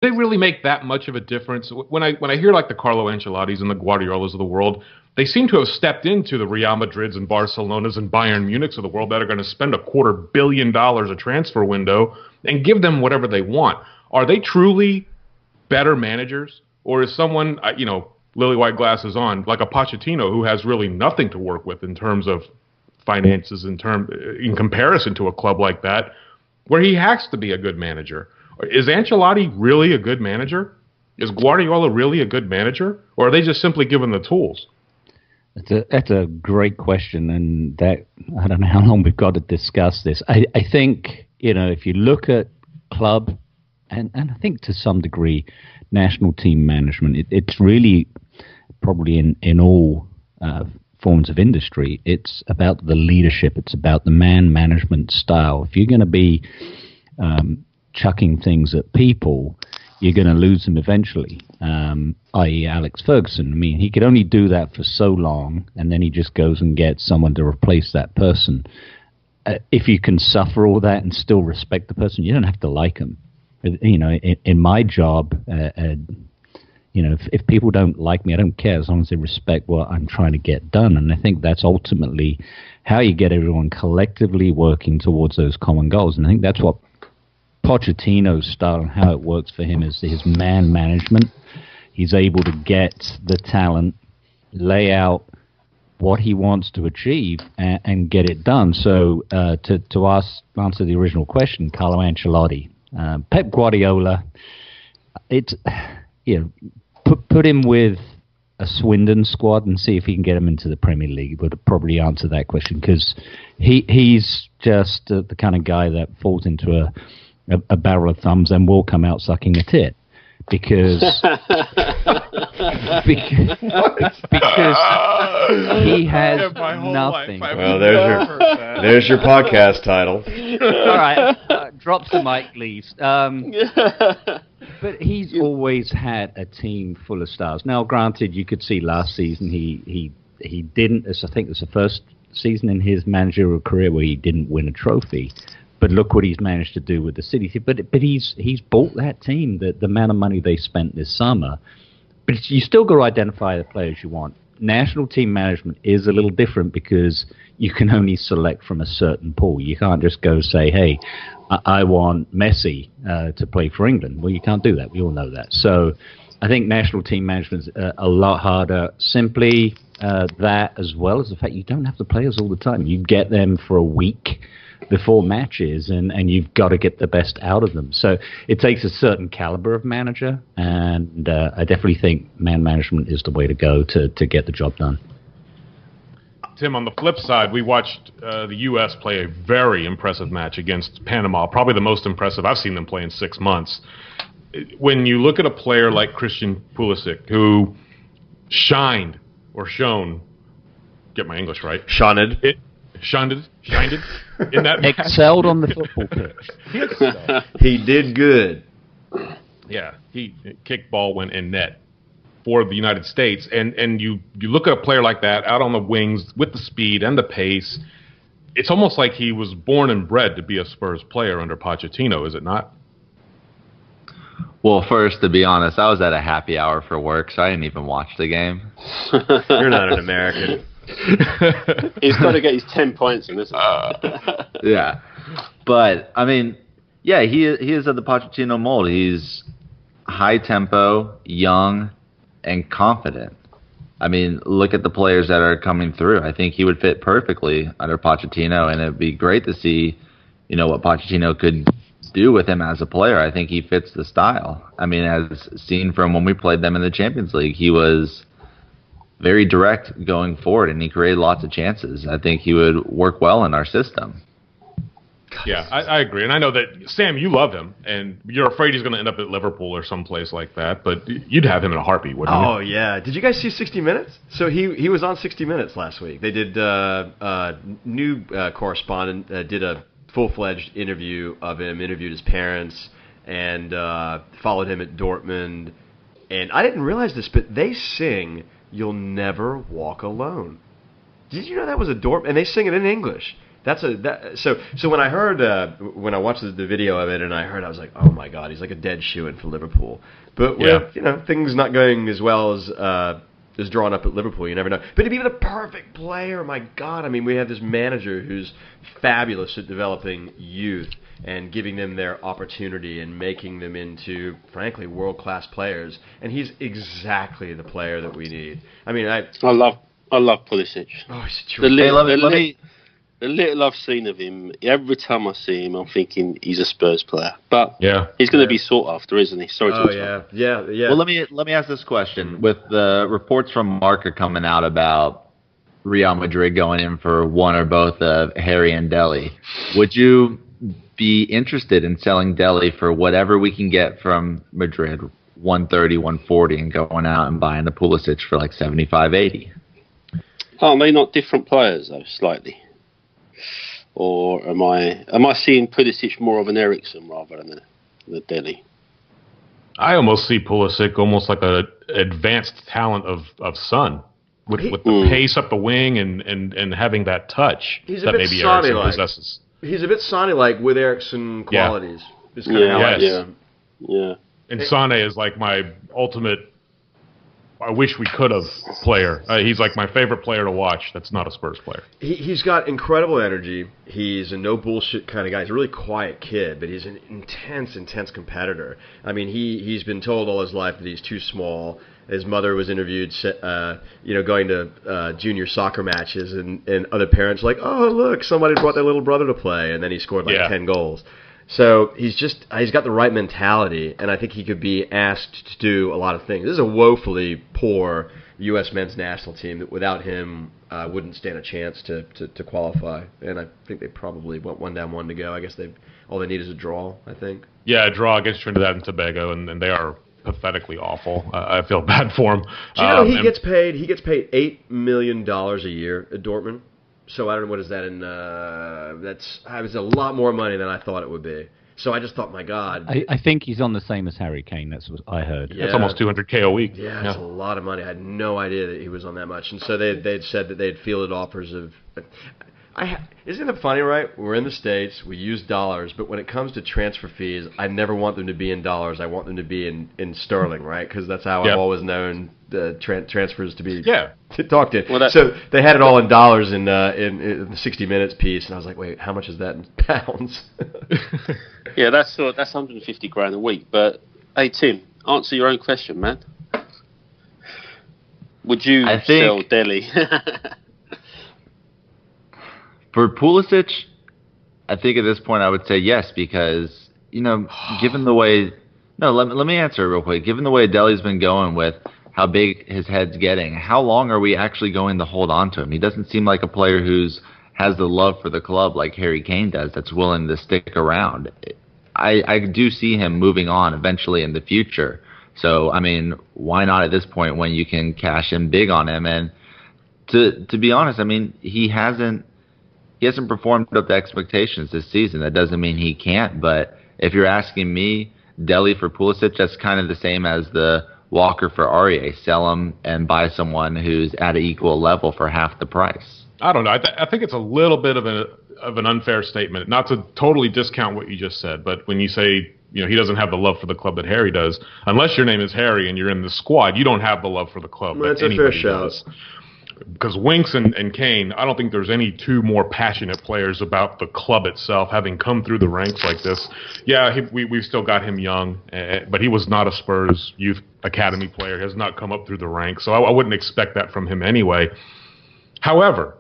they really make that much of a difference? When I hear like the Carlo Ancelottis and the Guardiolas of the world, they seem to have stepped into the Real Madrids and Barcelonas and Bayern Munichs of the world that are going to spend $250 million a transfer window and give them whatever they want. Are they truly better managers, or is someone lily white glasses on like a Pochettino who has really nothing to work with in terms of finances in comparison to a club like that, where he has to be a good manager? Is Ancelotti really a good manager? Is Guardiola really a good manager? Or are they just simply given the tools? That's a great question, and that I don't know how long we've got to discuss this. I think, if you look at club and I think to some degree national team management, it's really probably in all forms of industry, it's about the leadership. It's about the man management style. If you're going to be chucking things at people, you're going to lose them eventually, i.e. Alex Ferguson. I mean, he could only do that for so long, and then he just goes and gets someone to replace that person. If you can suffer all that and still respect the person, you don't have to like him. In my job, if people don't like me, I don't care as long as they respect what I'm trying to get done. And I think that's ultimately how you get everyone collectively working towards those common goals. And I think that's what Pochettino's style and how it works for him is his man management. He's able to get the talent, lay out what he wants to achieve, and get it done. So to answer the original question, Carlo Ancelotti, Pep Guardiola, it's put him with a Swindon squad and see if he can get him into the Premier League. Would probably answer that question, because he's just the kind of guy that falls into a barrel of thumbs and will come out sucking a tit, because he has nothing. Well, there's your podcast title. All right, drops the mic, please. But he's always had a team full of stars. Now, granted, you could see last season he didn't. I think it was the first season in his managerial career where he didn't win a trophy. But look what he's managed to do with the City. But he's bought that team, the amount of money they spent this summer. But you still got to identify the players you want. National team management is a little different because you can only select from a certain pool. You can't just go say, hey, I want Messi to play for England. Well, you can't do that. We all know that. So I think national team management is a lot harder. Simply that, as well as the fact you don't have the players all the time. You get them for a week before matches, and you've got to get the best out of them. So it takes a certain caliber of manager, and I definitely think man management is the way to go to get the job done. Tim, on the flip side, we watched the U.S. play a very impressive match against Panama, probably the most impressive I've seen them play in 6 months. When you look at a player like Christian Pulisic, who shined, get my English right. Shined in that match. Excelled on the football pitch. He did good. Yeah, he kicked ball went in net for the United States, and you look at a player like that out on the wings with the speed and the pace. It's almost like he was born and bred to be a Spurs player under Pochettino, is it not? Well, first, to be honest, I was at a happy hour for work, so I didn't even watch the game. You're not an American. He's got to get his 10 points in this. Yeah. But, I mean, yeah, he is of the Pochettino mold. He's high tempo, young, and confident. I mean, look at the players that are coming through. I think he would fit perfectly under Pochettino, and it'd be great to see, what Pochettino could do with him as a player. I think he fits the style. I mean, as seen from when we played them in the Champions League, he was very direct going forward, and he created lots of chances. I think he would work well in our system. Yeah, I agree. And I know that, Sam, you love him, and you're afraid he's going to end up at Liverpool or someplace like that, but you'd have him in a heartbeat, wouldn't you? Oh, yeah. Did you guys see 60 Minutes? So he was on 60 Minutes last week. They did new correspondent did a full-fledged interview of him, interviewed his parents, and followed him at Dortmund. And I didn't realize this, but they sing "You'll Never Walk Alone." Did you know that was a Dortmund? And they sing it in English. So when I heard when I watched the video of it and I was like, oh my god, he's like a dead shoo-in for Liverpool. But with things not going as well as drawn up at Liverpool, you never know. But to be the perfect player, my god, I mean, we have this manager who's fabulous at developing youth and giving them their opportunity and making them into, frankly, world-class players. And he's exactly the player that we need. I mean, I love Pulisic. Oh, he's a true. The little I've seen of him, every time I see him, I'm thinking he's a Spurs player. But he's going to be sought after, isn't he? Sorry to interrupt. Yeah. Well, let me ask this question. With the reports from Marca coming out about Real Madrid going in for one or both of Harry and Dele, would you be interested in selling Dele for whatever we can get from Madrid, 130, 140, and going out and buying the Pulisic for like 75, 80? Aren't they not different players, though, slightly? Or am I seeing Pulisic more of an Eriksen rather than a Dele? I almost see Pulisic almost like an advanced talent of Son, with the pace up the wing and having that touch that maybe Eriksen possesses. He's a bit Sonny-like with Eriksen qualities. Yeah. And Sane is like my ultimate I wish we could have player. He's like my favorite player to watch that's not a Spurs player. He's got incredible energy. He's a no bullshit kind of guy. He's a really quiet kid, but he's an intense competitor. I mean, he's been told all his life that he's too small. His mother was interviewed, going to junior soccer matches, and other parents were like, oh, look, somebody brought their little brother to play, and then he scored 10 goals. So he's got the right mentality, and I think he could be asked to do a lot of things. This is a woefully poor U.S. men's national team that without him wouldn't stand a chance to qualify. And I think they probably went 1-1 to go. I guess all they need is a draw, I think. Yeah, a draw against Trinidad and Tobago, and they are pathetically awful. I feel bad for him. Do you know he gets paid $8 million a year at Dortmund? So I don't know, what is that in, that's a lot more money than I thought it would be. So I just thought, my God. I think he's on the same as Harry Kane, that's what I heard. Yeah. That's almost $200K a week. Yeah, that's a lot of money. I had no idea that he was on that much. And so they'd said that they'd fielded offers of... Isn't it funny, right? We're in the States, we use dollars, but when it comes to transfer fees, I never want them to be in dollars. I want them to be in sterling, right? Because that's how I've always known the transfers to be talked in. Well, so they had it all in dollars in the 60 Minutes piece, and I was like, wait, how much is that in pounds? Yeah, that's 150 grand a week. But hey, Tim, answer your own question, man. Would you sell Dele? For Pulisic, I think at this point I would say yes, because, given the way... No, let me answer it real quick. Given the way Dele's been going with how big his head's getting, how long are we actually going to hold on to him? He doesn't seem like a player has the love for the club like Harry Kane does, that's willing to stick around. I do see him moving on eventually in the future. So, I mean, why not at this point when you can cash in big on him? And to be honest, I mean, he hasn't performed up to expectations this season. That doesn't mean he can't, but if you're asking me, Dele for Pulisic, that's kind of the same as the Walker for Aurier. Sell him and buy someone who's at an equal level for half the price. I don't know. I think it's a little bit of an unfair statement. Not to totally discount what you just said, but when you say he doesn't have the love for the club that Harry does, unless your name is Harry and you're in the squad, you don't have the love for the club that anybody does. Because Winks and Kane, I don't think there's any two more passionate players about the club itself, having come through the ranks like this. Yeah, we've still got him young, but he was not a Spurs youth academy player. He has not come up through the ranks, so I wouldn't expect that from him anyway. However,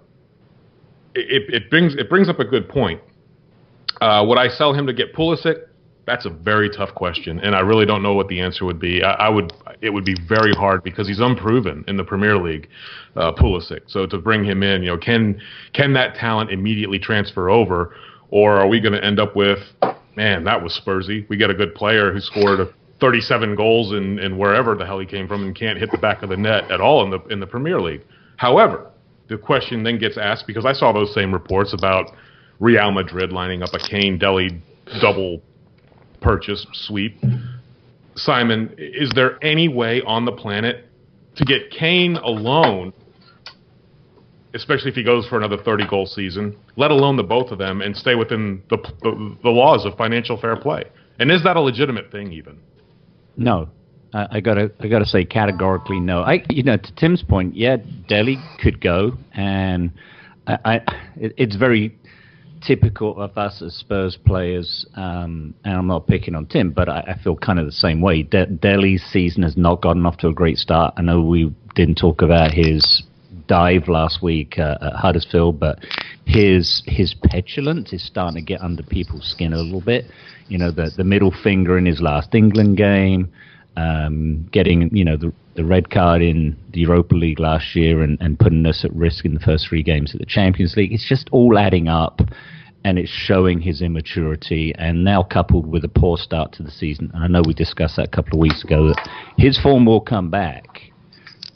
it brings up a good point. Would I sell him to get Pulisic? That's a very tough question, and I really don't know what the answer would be. It would be very hard because he's unproven in the Premier League, Pulisic. So to bring him in, can that talent immediately transfer over, or are we going to end up with, man, that was Spursy. We get a good player who scored 37 goals in wherever the hell he came from and can't hit the back of the net at all in the Premier League. However, the question then gets asked, because I saw those same reports about Real Madrid lining up a Kane Dele double purchase sweep. Simon, is there any way on the planet to get Kane alone, especially if he goes for another 30-goal season, let alone the both of them, and stay within the laws of financial fair play? And is that a legitimate thing even? No. I gotta say categorically no. To Tim's point, yeah, Dele could go, and it's very typical of us as Spurs players, and I'm not picking on Tim, but I feel kind of the same way. Dele's season has not gotten off to a great start. I know we didn't talk about his dive last week at Huddersfield, but his petulance is starting to get under people's skin a little bit. The middle finger in his last England game, getting the red card in the Europa League last year and putting us at risk in the first 3 games of the Champions League. It's just all adding up, and it's showing his immaturity, and now coupled with a poor start to the season. And I know we discussed that a couple of weeks ago, that his form will come back.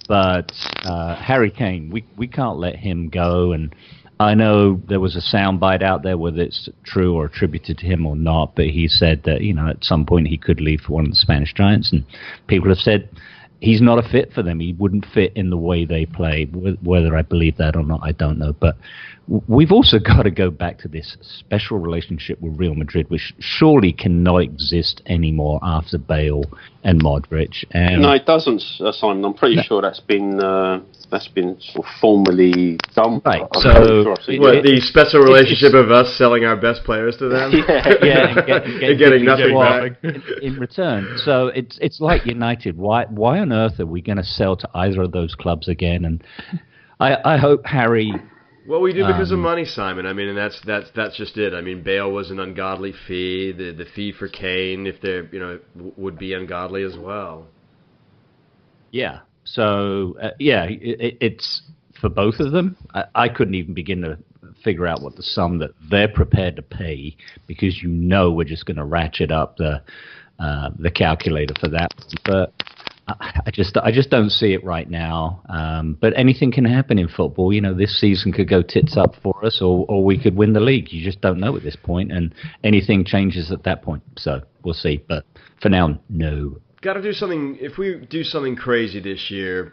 But Harry Kane, we can't let him go. And I know there was a soundbite out there, whether it's true or attributed to him or not, but he said that, at some point he could leave for one of the Spanish giants. And people have said he's not a fit for them. He wouldn't fit in the way they play. Whether I believe that or not, I don't know. But we've also got to go back to this special relationship with Real Madrid, which surely cannot exist anymore after Bale and Modric. And no, it doesn't, Simon. I'm pretty sure that's been sort of formally done. Right. So, the special relationship of us selling our best players to them? Yeah, and getting nothing back in return. So it's like United. Why on earth are we going to sell to either of those clubs again? And I hope Harry. Well, we do because of money, Simon. I mean, and that's just it. I mean, Bale was an ungodly fee. The fee for Kane, if they're would be ungodly as well. Yeah. So it's for both of them. I couldn't even begin to figure out what the sum that they're prepared to pay, because we're just going to ratchet up the calculator for that. But I just don't see it right now. But anything can happen in football. This season could go tits up for us, or we could win the league. You just don't know at this point, and anything changes at that point. So we'll see. But for now, no. Got to do something. If we do something crazy this year,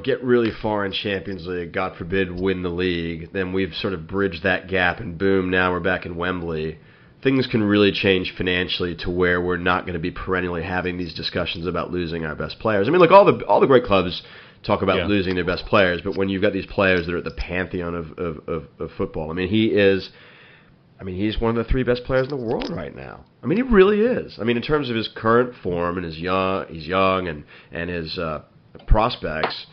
get really far in Champions League, God forbid win the league, then we've sort of bridged that gap, and boom, now we're back in Wembley. Things can really change financially to where we're not going to be perennially having these discussions about losing our best players. I mean, look, all the great clubs talk about losing their best players, but when you've got these players that are at the pantheon of football, I mean, he's one of the 3 best players in the world right now. I mean, he really is. I mean, in terms of his current form and he's young and his prospects,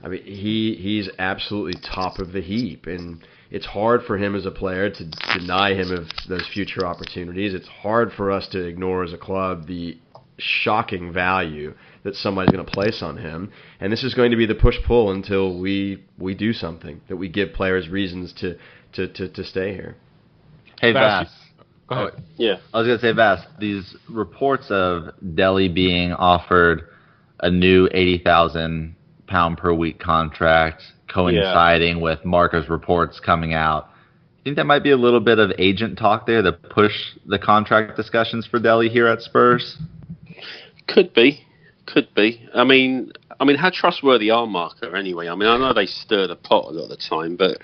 I mean, he's absolutely top of the heap. And it's hard for him as a player to deny him of those future opportunities. It's hard for us to ignore as a club the shocking value that somebody's going to place on him. And this is going to be the push-pull until we do something, that we give players reasons to stay here. Hey, Vass. Go ahead. Yeah. I was going to say, Vass, these reports of Dele being offered a new £80,000 per week contract coinciding with Marca's reports coming out, I think that might be a little bit of agent talk there to push the contract discussions for Dele here at Spurs? Could be. I mean, how trustworthy are Marca anyway? I mean, I know they stir the pot a lot of the time, but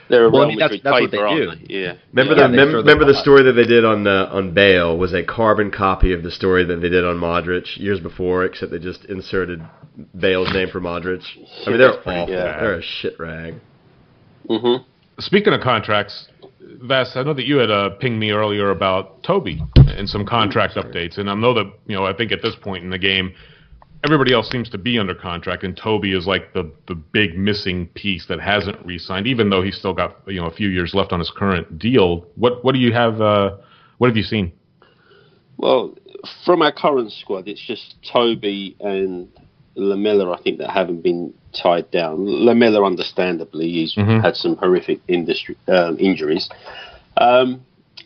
they're a Real Madrid paper, aren't they? Yeah. Remember the story that they did on Bale was a carbon copy of the story that they did on Modric years before, except they just inserted Bale's name for Modric. I mean, they're awful. Yeah. They're a shit rag. Mm-hmm. Speaking of contracts, Vass, I know that you had pinged me earlier about Toby and some contract updates, and I know that I think at this point in the game, everybody else seems to be under contract, and Toby is like the big missing piece that hasn't re-signed, even though he's still got a few years left on his current deal. What do you have? What have you seen? Well, from our current squad, it's just Toby and Lamela, I think, that haven't been tied down. Lamela, understandably, he's had some horrific injuries.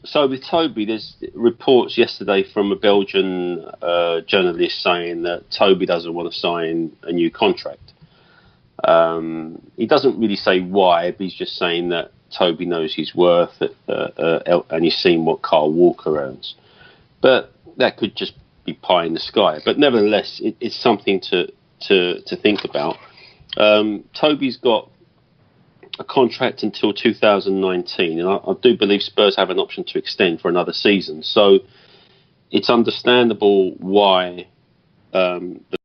So with Toby, there's reports yesterday from a Belgian journalist saying that Toby doesn't want to sign a new contract. He doesn't really say why, but he's just saying that Toby knows his worth and he's seen what Kyle Walker earns. But that could just be pie in the sky. But nevertheless, it's something to think about. Toby's got a contract until 2019, and I do believe Spurs have an option to extend for another season. So it's understandable why the